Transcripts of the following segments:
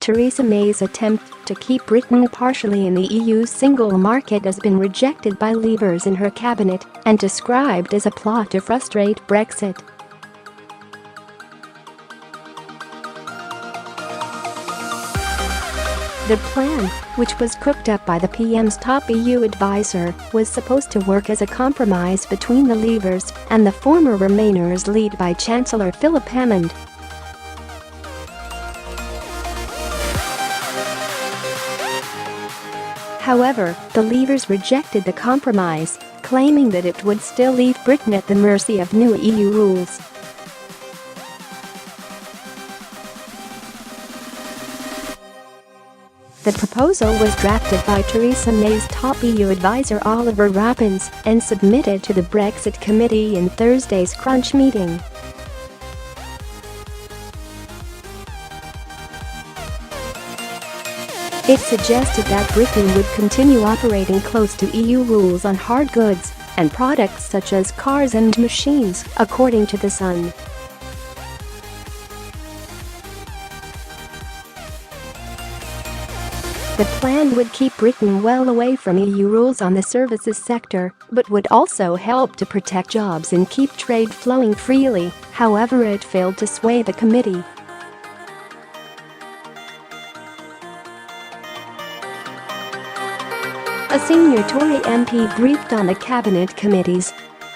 Theresa May's attempt to keep Britain partially in the EU single market has been rejected by Leavers in her cabinet and described as a plot to frustrate Brexit. The plan, which was cooked up by the PM's top EU advisor, was supposed to work as a compromise between the Leavers and the former Remainers led by Chancellor Philip Hammond. However, the Leavers rejected the compromise, claiming that it would still leave Britain at the mercy of new EU rules. The proposal was drafted by Theresa May's top EU advisor Oliver Robbins and submitted to the Brexit Committee in Thursday's crunch meeting. It suggested that Britain would continue operating close to EU rules on hard goods and products such as cars and machines, according to The Sun. The plan would keep Britain well away from EU rules on the services sector, but would also help to protect jobs and keep trade flowing freely. However, it failed to sway the committee. A senior Tory MP briefed on the cabinet committee's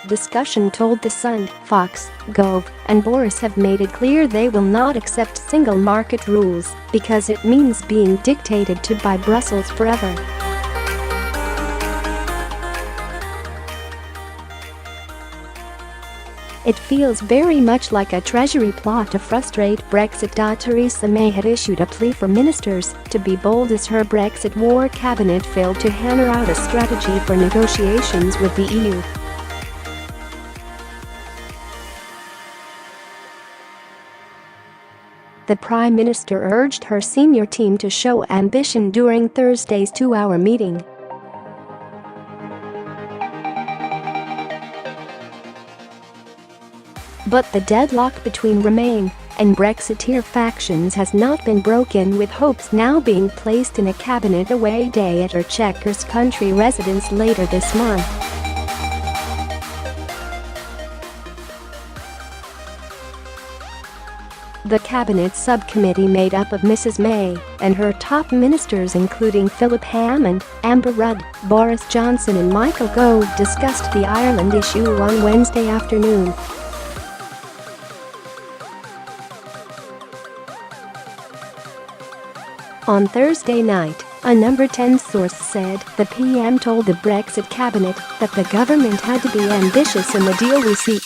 discussion told The Sun, Fox, Gove and Boris have made it clear they will not accept single market rules because it means being dictated to by Brussels forever. It feels very much like a Treasury plot to frustrate Brexit. Theresa May had issued a plea for ministers to be bold as her Brexit war cabinet failed to hammer out a strategy for negotiations with the EU. The Prime Minister urged her senior team to show ambition during Thursday's two-hour meeting. But the deadlock between Remain and Brexiteer factions has not been broken, with hopes now being placed in a cabinet away day at her Chequers country residence later this month. The cabinet subcommittee made up of Mrs May and her top ministers including Philip Hammond, Amber Rudd, Boris Johnson and Michael Gove discussed the Ireland issue on Wednesday afternoon. On Thursday night, a Number 10 source said the PM told the Brexit Cabinet that the government had to be ambitious in the deal we seek.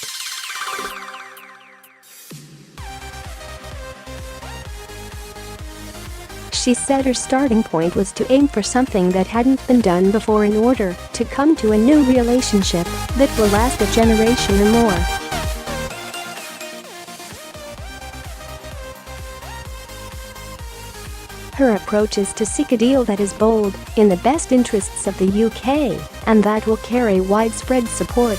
She said her starting point was to aim for something that hadn't been done before in order to come to a new relationship that will last a generation or more. Her approach is to seek a deal that is bold, in the best interests of the UK, and that will carry widespread support.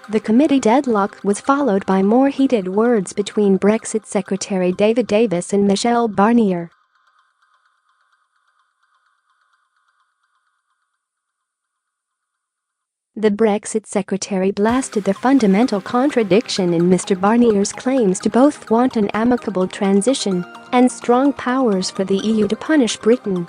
The committee deadlock was followed by more heated words between Brexit Secretary David Davis and Michel Barnier. The Brexit Secretary blasted the fundamental contradiction in Mr Barnier's claims to both want an amicable transition and strong powers for the EU to punish Britain.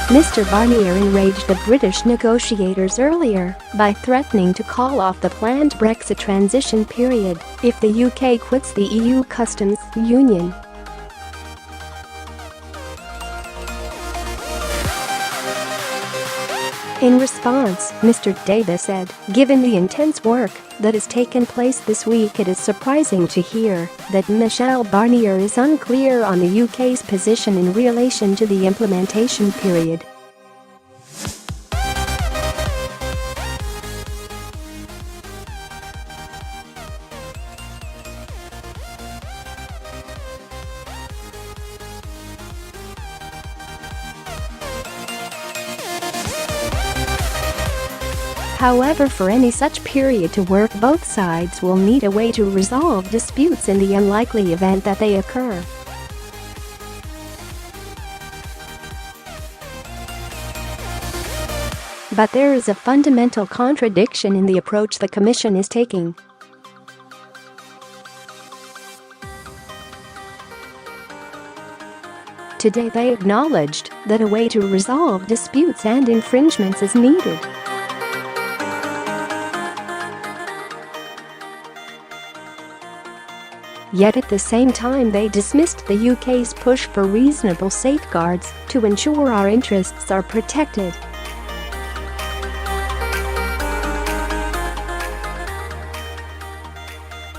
Mr Barnier enraged the British negotiators earlier by threatening to call off the planned Brexit transition period if the UK quits the EU customs union. In response, Mr Davis said, "Given the intense work that has taken place this week, it is surprising to hear that Michel Barnier is unclear on the UK's position in relation to the implementation period." However, for any such period to work, both sides will need a way to resolve disputes in the unlikely event that they occur. But there is a fundamental contradiction in the approach the Commission is taking. Today they acknowledged that a way to resolve disputes and infringements is needed. Yet at the same time they dismissed the UK's push for reasonable safeguards to ensure our interests are protected.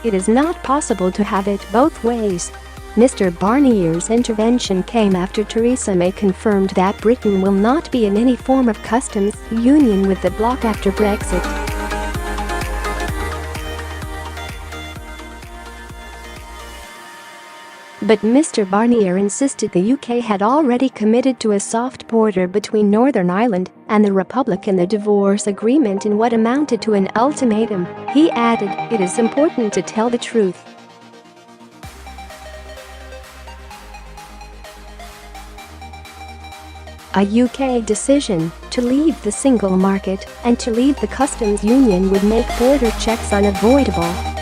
It is not possible to have it both ways. Mr Barnier's intervention came after Theresa May confirmed that Britain will not be in any form of customs union with the bloc after Brexit. But Mr Barnier insisted the UK had already committed to a soft border between Northern Ireland and the Republic in the divorce agreement in what amounted to an ultimatum. He added, "It is important to tell the truth. A UK decision to leave the single market and to leave the customs union would make border checks unavoidable."